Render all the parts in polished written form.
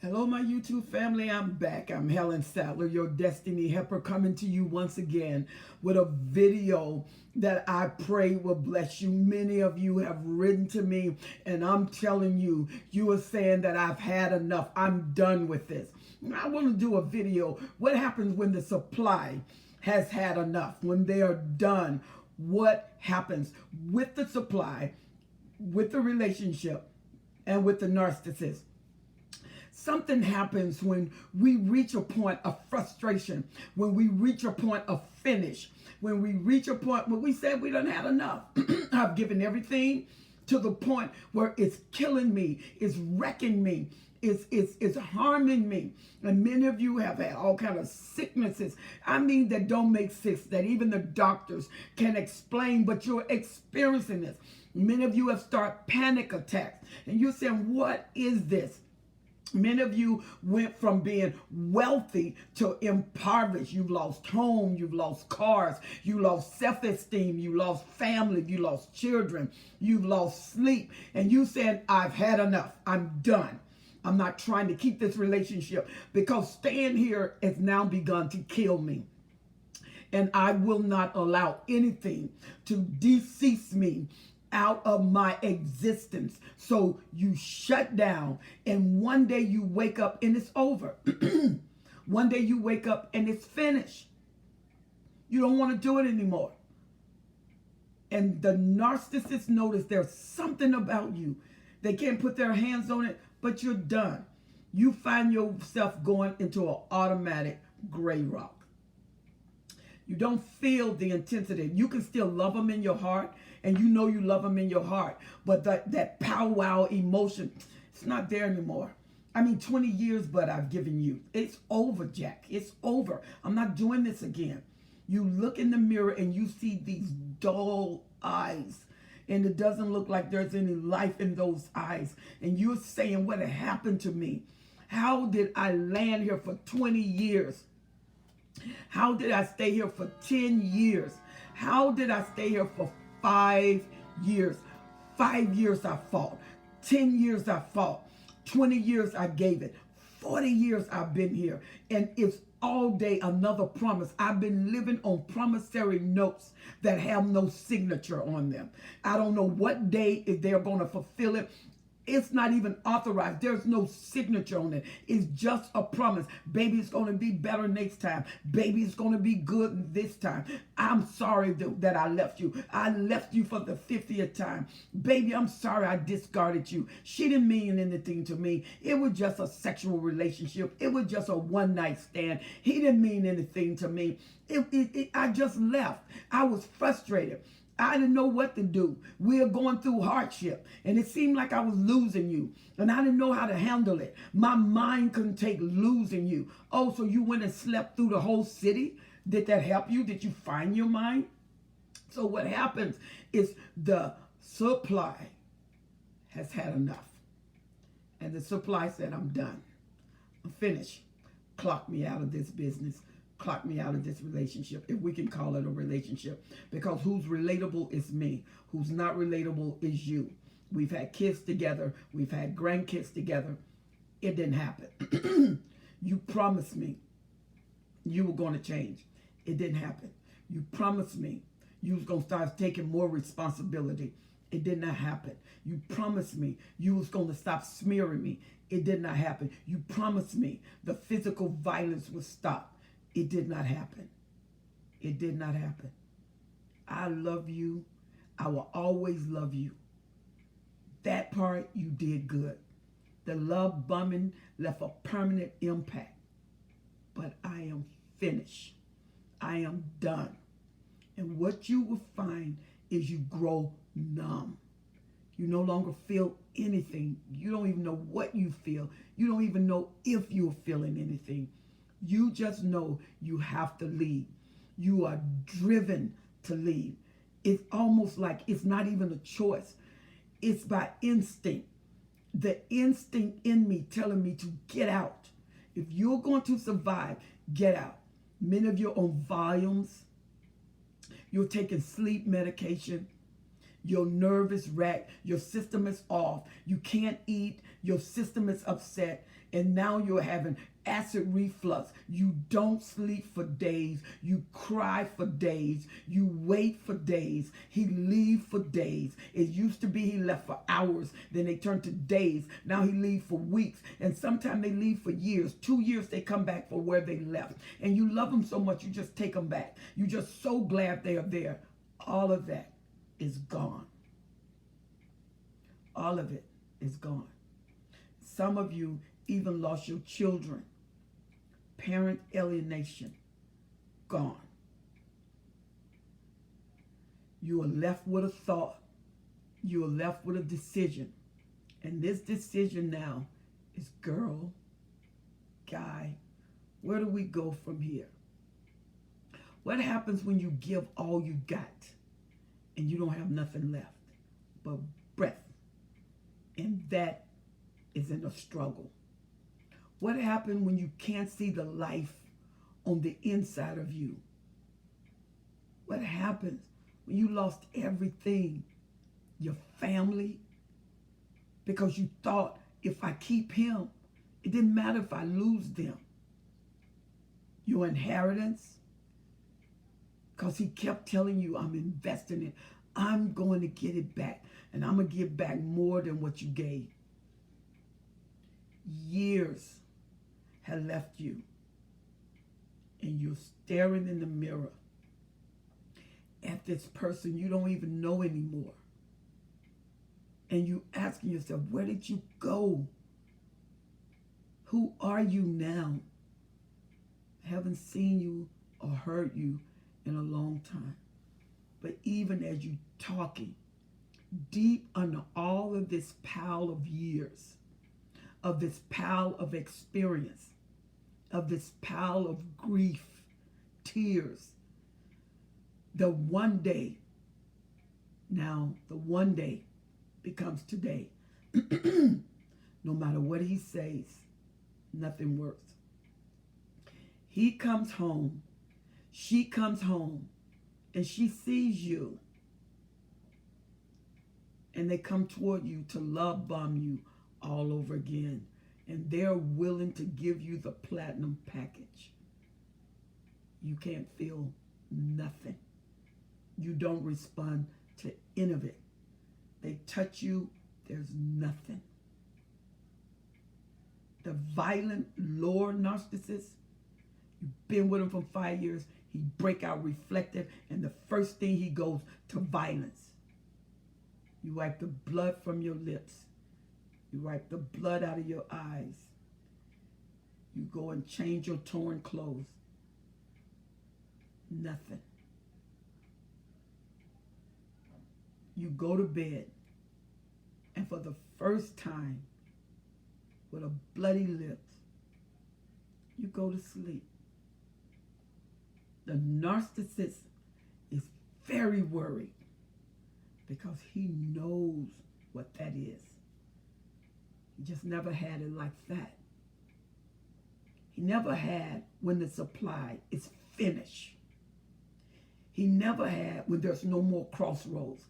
Hello, my YouTube family. I'm back. I'm Helen Sadler, your destiny helper, coming to you once again with a video that I pray will bless you. Many of you have written to me, and I'm telling you, you are saying that I've had enough. I'm done with this. I want to do a video. What happens when the supply has had enough? When they are done, what happens with the supply, with the relationship, and with the narcissist? Something happens when we reach a point of frustration, when we reach a point of finish, when we reach a point where we say we done had enough. I've given everything to the point where it's killing me, it's wrecking me, it's harming me. And many of you have had all kind of sicknesses. I mean, that don't make sense, that even the doctors can explain, but you're experiencing this. Many of you have started panic attacks, and you're saying, what is this? Many of you went from being wealthy to impoverished. You've lost home, you've lost cars, you lost self-esteem, you lost family, you lost children, you've lost sleep. And you said, I've had enough. I'm done. I'm not trying to keep this relationship because staying here has now begun to kill me. And I will not allow anything to decease me out of my existence. So you shut down, and one day you wake up and it's over. One day you wake up and it's finished. You don't want to do it anymore. And the narcissist notice there's something about you. They can't put their hands on it, but you're done. You find yourself going into an automatic gray rock. You don't feel the intensity. You can still love them in your heart, and you know you love them in your heart, but that powwow emotion, it's not there anymore. I mean, 20 years, but I've given you. It's over, Jack. It's over. I'm not doing this again. You look in the mirror and you see these dull eyes, and it doesn't look like there's any life in those eyes. And you're saying, what happened to me? How did I land here for 20 years? How did I stay here for 10 years? How did I stay here for 5 years? 5 years I fought. 10 years I fought. 20 years I gave it. 40 years I've been here. And it's all day another promise. I've been living on promissory notes that have no signature on them. I don't know what day if they're going to fulfill it. It's not even authorized. There's no signature on it. It's just a promise. Baby, it's going to be better next time. Baby, it's going to be good this time. I'm sorry that I left you. I left you for the 50th time. Baby, I'm sorry I discarded you. She didn't mean anything to me. It was just a sexual relationship. It was just a one-night stand. He didn't mean anything to me. I just left. I was frustrated. I didn't know what to do. We were going through hardship, and it seemed like I was losing you, and I didn't know how to handle it. My mind couldn't take losing you. Oh, so you went and slept through the whole city? Did that help you? Did you find your mind? So what happens is the supply has had enough, and the supply said, I'm done. I'm finished. Clock me out of this business. Clock me out of this relationship, if we can call it a relationship, because who's relatable is me. Who's not relatable is you. We've had kids together. We've had grandkids together. It didn't happen. You promised me you were going to change. It didn't happen. You promised me you was going to start taking more responsibility. It did not happen. You promised me you was going to stop smearing me. It did not happen. You promised me the physical violence would stop. It did not happen. It did not happen. I love you. I will always love you. That part you did good. The love bombing left a permanent impact. But I am finished. I am done. And what you will find is you grow numb. You no longer feel anything. You don't even know what you feel. You don't even know if you're feeling anything. You just know you have to leave. You are driven to leave. It's almost like it's not even a choice. It's by instinct. The instinct in me telling me to get out. If you're going to survive, get out. Many of you are on volumes. You're taking sleep medication. Your nerve is racked. Your system is off. You can't eat. Your system is upset, and now you're having acid reflux. You don't sleep for days. You cry for days. You wait for days. He leaves for days. It used to be he left for hours. Then they turned to days. Now he leaves for weeks. And sometimes they leave for years. 2 years they come back for where they left. And you love them so much, you just take them back. You're just so glad they are there. All of that is gone. All of it is gone. Some of you even lost your children. Parent alienation, gone. You are left with a thought. You are left with a decision. And this decision now is, girl, guy, where do we go from here? What happens when you give all you got and you don't have nothing left but breath? And that is in a struggle. What happens when you can't see the life on the inside of you? What happens when you lost everything? Your family? Because you thought, if I keep him, it didn't matter if I lose them. Your inheritance? Because he kept telling you, I'm investing it. I'm going to get it back. And I'm going to give back more than what you gave. Years have left you. And you're staring in the mirror at this person you don't even know anymore. And you asking yourself, where did you go? Who are you now? I haven't seen you or heard you in a long time. But even as you talking, deep under all of this pile of years, of this pile of experience, of this pile of grief, tears, the one day becomes today. No matter what he says, nothing works. He comes home, she comes home, and she sees you. And they come toward you to love bomb you all over again. And they're willing to give you the platinum package. You can't feel nothing. You don't respond to any of it. They touch you, there's nothing. The violent Lord narcissist, you've been with him for 5 years, he break out reflective, and the first thing he goes to violence. You wipe the blood from your lips. You wipe the blood out of your eyes. You go and change your torn clothes. Nothing. You go to bed, and for the first time, with a bloody lips, you go to sleep. The narcissist is very worried because he knows what that is. He just never had it like that. He never had when the supply is finished. He never had when there's no more crossroads.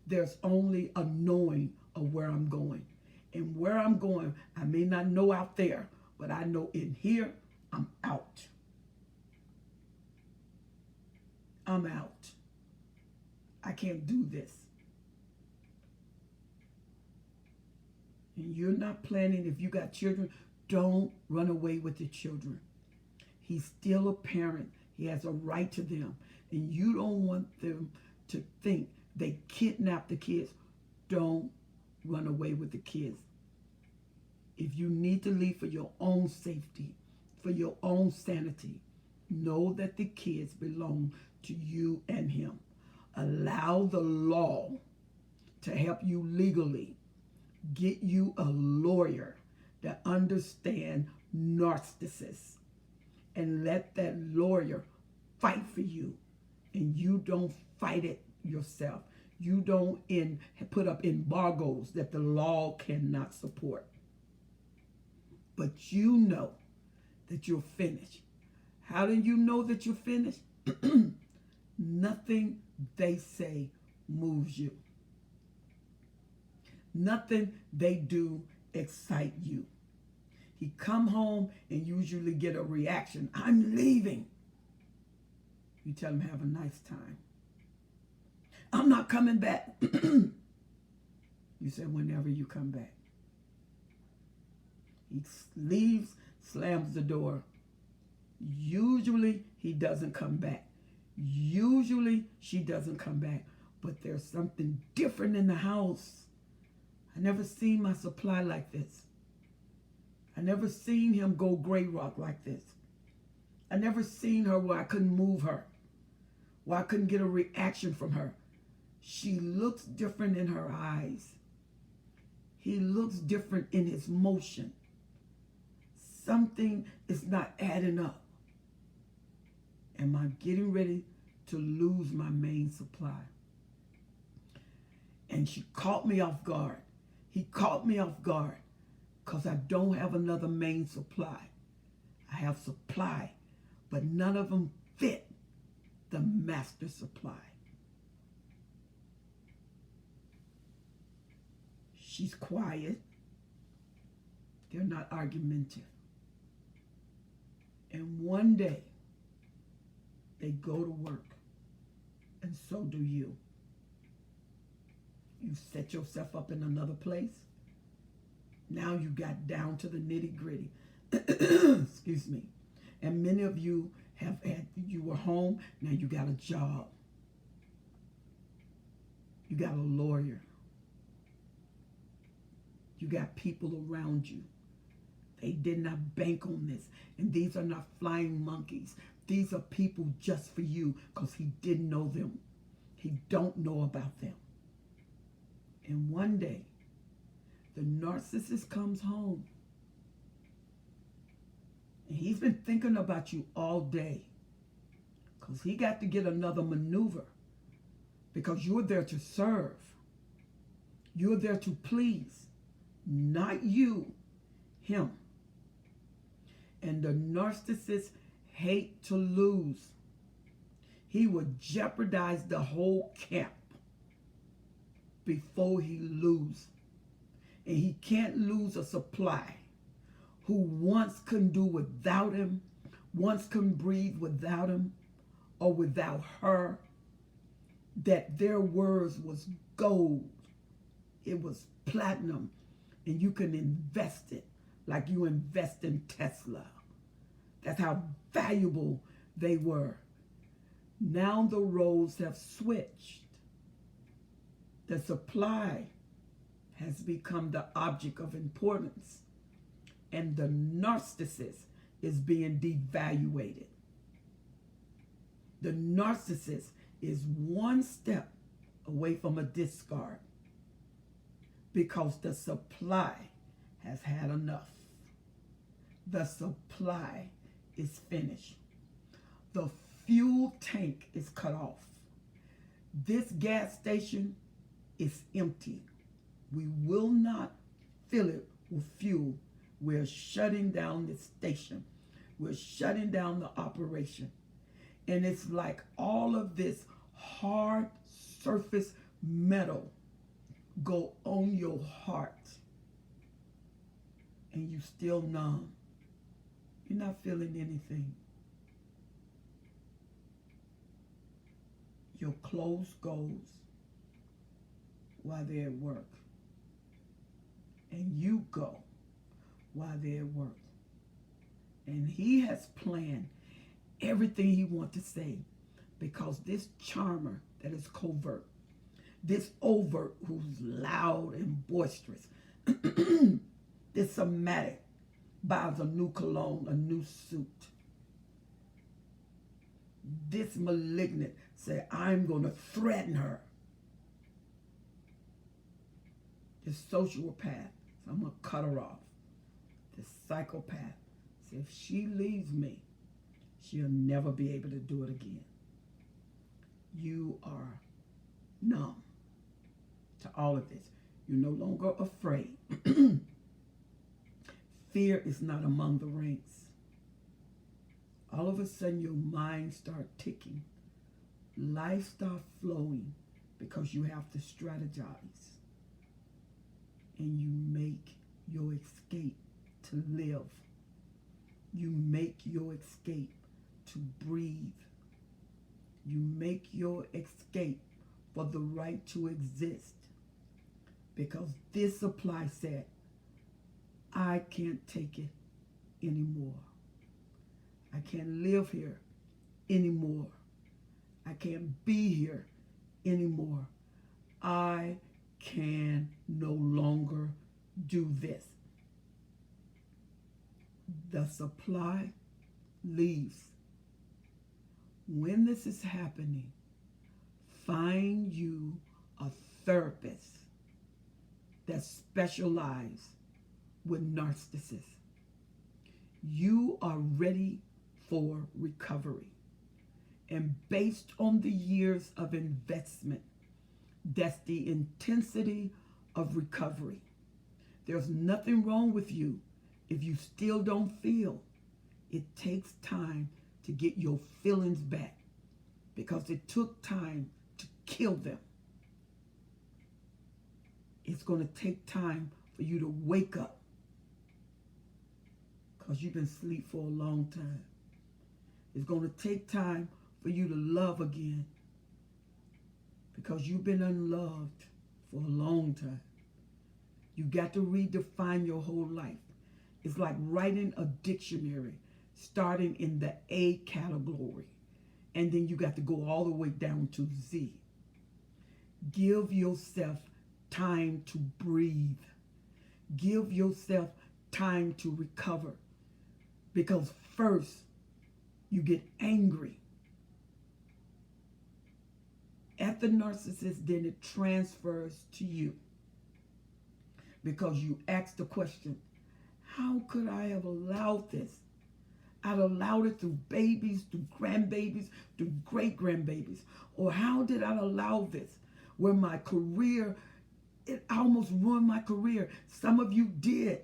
There's only a knowing of where I'm going. And where I'm going, I may not know out there, but I know in here, I'm out. I'm out. I can't do this. And you're not planning, if you got children, don't run away with your children. He's still a parent. He has a right to them. And you don't want them to think they kidnap the kids. Don't run away with the kids. If you need to leave for your own safety, for your own sanity, know that the kids belong to you and him. Allow the law to help you legally. Get you a lawyer that understands narcissists, and let that lawyer fight for you. And you don't fight it yourself. You don't put up embargoes that the law cannot support. But you know that you're finished. How do you know that you're finished? Nothing they say moves you. Nothing they do excite you. He come home and usually get a reaction. I'm leaving. You tell him, have a nice time. I'm not coming back. You said, whenever you come back. He leaves, slams the door. Usually he doesn't come back. Usually she doesn't come back. But there's something different in the house. I never seen my supply like this. I never seen him go gray rock like this. I never seen her where I couldn't move her, where I couldn't get a reaction from her. She looks different in her eyes. He looks different in his motion. Something is not adding up. Am I getting ready to lose my main supply? And she caught me off guard. He caught me off guard because I don't have another main supply. I have supply, but none of them fit the master supply. She's quiet. They're not argumentative. And one day, they go to work, and so do you. You set yourself up in another place. Now you got down to the nitty-gritty. Excuse me. And many of you you were home, now you got a job. You got a lawyer. You got people around you. They did not bank on this. And these are not flying monkeys. These are people just for you because he didn't know them. He don't know about them. And one day, the narcissist comes home. And he's been thinking about you all day because he got to get another maneuver because you're there to serve. You're there to please. Not you, him. And the narcissist hate to lose. He would jeopardize the whole camp before he lose. And he can't lose a supply who once couldn't do without him, once couldn't breathe without him or without her, that their words was gold. It was platinum. And you can invest it like you invest in Tesla. That's how valuable they were. Now the roles have switched. The supply has become the object of importance. And the narcissist is being devaluated. The narcissist is one step away from a discard because the supply has had enough. The supply is finished. The fuel tank is cut off. This gas station is empty. We will not fill it with fuel. We're shutting down this station. We're shutting down the operation. And it's like all of this hard surface metal go on your heart. And you still numb. You're not feeling anything. Your clothes goes while they're at work. And you go while they're at work. And he has planned everything he wants to say because this charmer that is covert, this overt who's loud and boisterous, this somatic buys a new cologne, a new suit. This malignant say, I'm going to threaten her. This sociopath, so I'm going to cut her off. This psychopath, say, if she leaves me, she'll never be able to do it again. You are numb to all of this. You're no longer afraid. Fear is not among the ranks. All of a sudden, your mind starts ticking. Life starts flowing because you have to strategize. and you make your escape to live. You make your escape to breathe. You make your escape for the right to exist. Because this supply said, I can't take it anymore. I can't live here anymore. I can't be here anymore. I can no longer do this. The supply leaves. When this is happening, find you a therapist that specializes with narcissists. You are ready for recovery. And based on the years of investment, that's the intensity of recovery. There's nothing wrong with you if you still don't feel. It takes time to get your feelings back because it took time to kill them. It's going to take time for you to wake up because you've been asleep for a long time. It's going to take time for you to love again because you've been unloved for a long time. You got to redefine your whole life. It's like writing a dictionary starting in the A category, and then you got to go all the way down to Z. Give yourself time to breathe. Give yourself time to recover, because first you get angry at the narcissist, then it transfers to you because you ask the question, how could I have allowed this? I'd allowed it through babies, through grandbabies, through great-grandbabies. Or how did I allow this? Where my career, it almost ruined my career. Some of you did.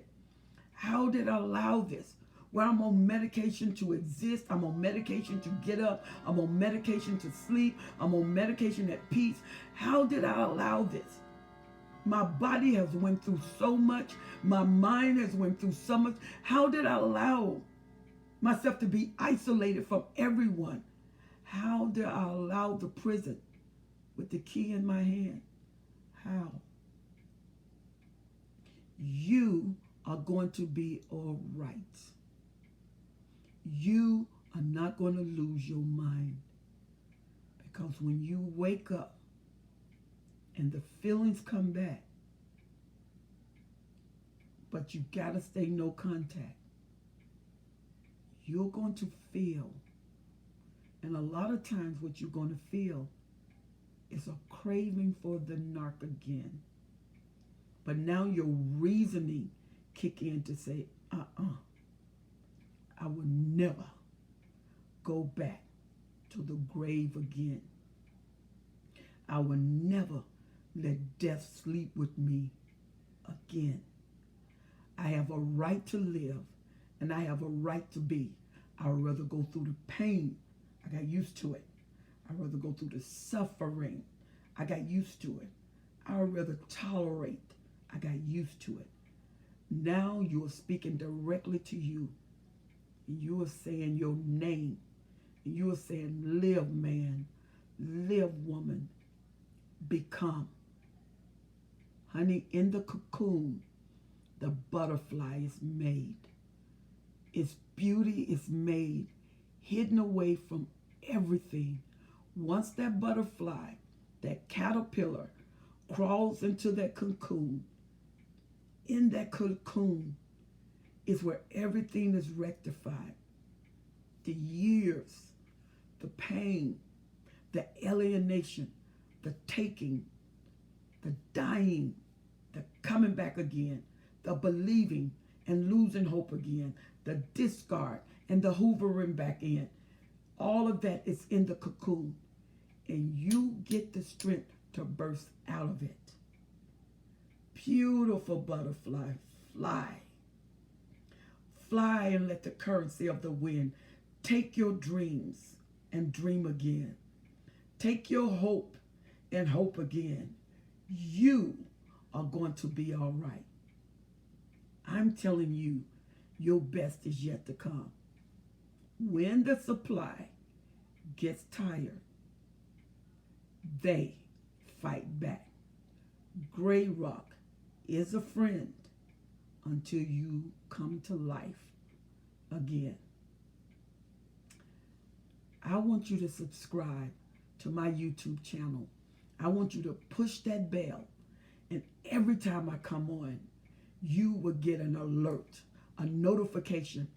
How did I allow this? Where I'm on medication to exist. I'm on medication to get up. I'm on medication to sleep. I'm on medication at peace. How did I allow this? My body has went through so much. My mind has went through so much. How did I allow myself to be isolated from everyone? How did I allow the prison with the key in my hand? How? You are going to be all right. You are not going to lose your mind, because when you wake up and the feelings come back, but you got to stay no contact, you're going to feel, and a lot of times what you're going to feel is a craving for the narc again. But now your reasoning kick in to say, I will never go back to the grave again. I will never let death sleep with me again. I have a right to live, and I have a right to be. I'd rather go through the pain. I got used to it. I'd rather go through the suffering. I got used to it. I'd rather tolerate. I got used to it. Now you are speaking directly to you. You are saying your name. You are saying, live, man. Live, woman. Become. Honey, in the cocoon, the butterfly is made. Its beauty is made, hidden away from everything. Once that butterfly, that caterpillar, crawls into that cocoon, in that cocoon is where everything is rectified. The years, the pain, the alienation, the taking, the dying, the coming back again, the believing and losing hope again, the discard and the hoovering back in. All of that is in the cocoon, and you get the strength to burst out of it. Beautiful butterfly, fly. Fly and let the currency of the wind take your dreams and dream again. Take your hope and hope again. You are going to be all right. I'm telling you, your best is yet to come. When the supply gets tired, they fight back. Gray rock is a friend until you come to life again. I want you to subscribe to my YouTube channel. I want you to push that bell, and every time I come on, you will get an alert, a notification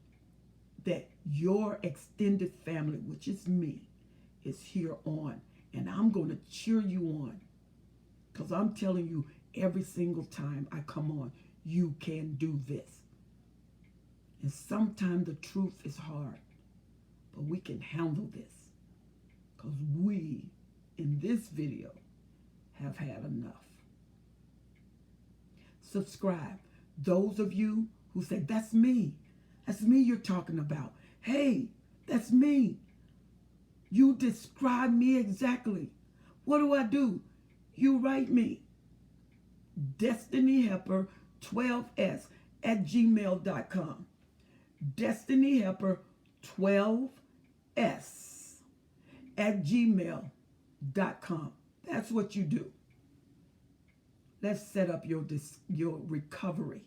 that your extended family, which is me, is here on. And I'm going to cheer you on, because I'm telling you, every single time I come on, you can do this. And sometimes the truth is hard, but we can handle this, because we, in this video, have had enough. Subscribe. Those of you who say, that's me you're talking about. Hey, that's me. You describe me exactly. What do? You write me. DestinyHelper12s@gmail.com. DestinyHelper12s@gmail.com. That's what you do. Let's set up your recovery.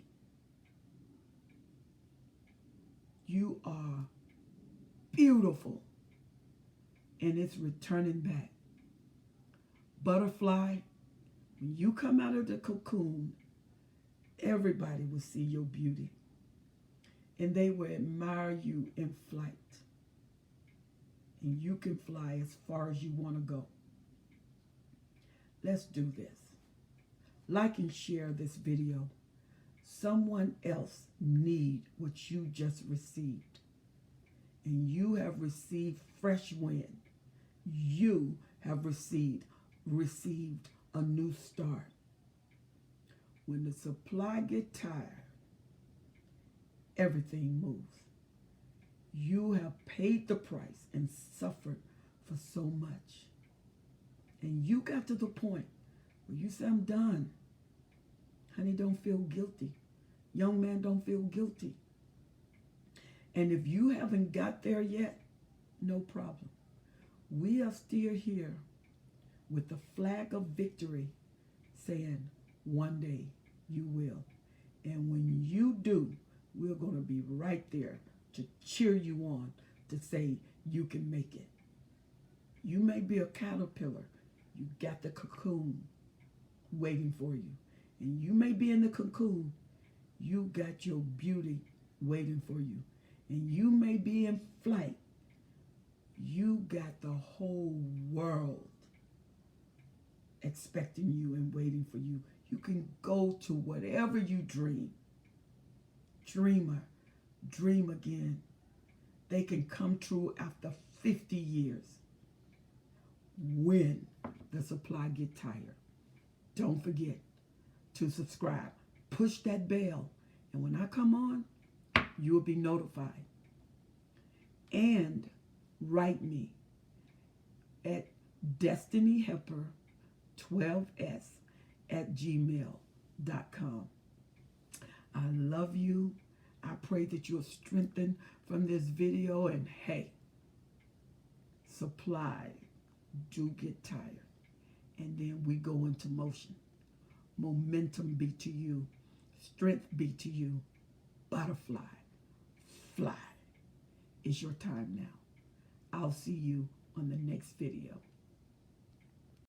You are beautiful, and it's returning back. Butterfly, when you come out of the cocoon, everybody will see your beauty, and they will admire you in flight. And you can fly as far as you want to go. Let's do this. Like and share this video. Someone else needs what you just received. And you have received fresh wind. You have received a new start. When the supply gets tired, everything moves. You have paid the price and suffered for so much. And you got to the point where you say, I'm done. Honey, don't feel guilty. Young man, don't feel guilty. And if you haven't got there yet, no problem. We are still here with the flag of victory saying, one day you will. And when you do, we're going to be right there to cheer you on, to say you can make it. You may be a caterpillar. You got the cocoon waiting for you. And you may be in the cocoon. You got your beauty waiting for you. And you may be in flight. You got the whole world expecting you and waiting for you. You can go to whatever you dream. Dreamer, dream again. They can come true after 50 years. When the supply get tired. Don't forget to subscribe. Push that bell. And when I come on, you will be notified. And write me at DestinyHelper12s@gmail.com. I love you. I pray that you are strengthened from this video. And hey, supply do get tired. And then we go into motion. Momentum be to you. Strength be to you. Butterfly, fly. It's your time now. I'll see you on the next video.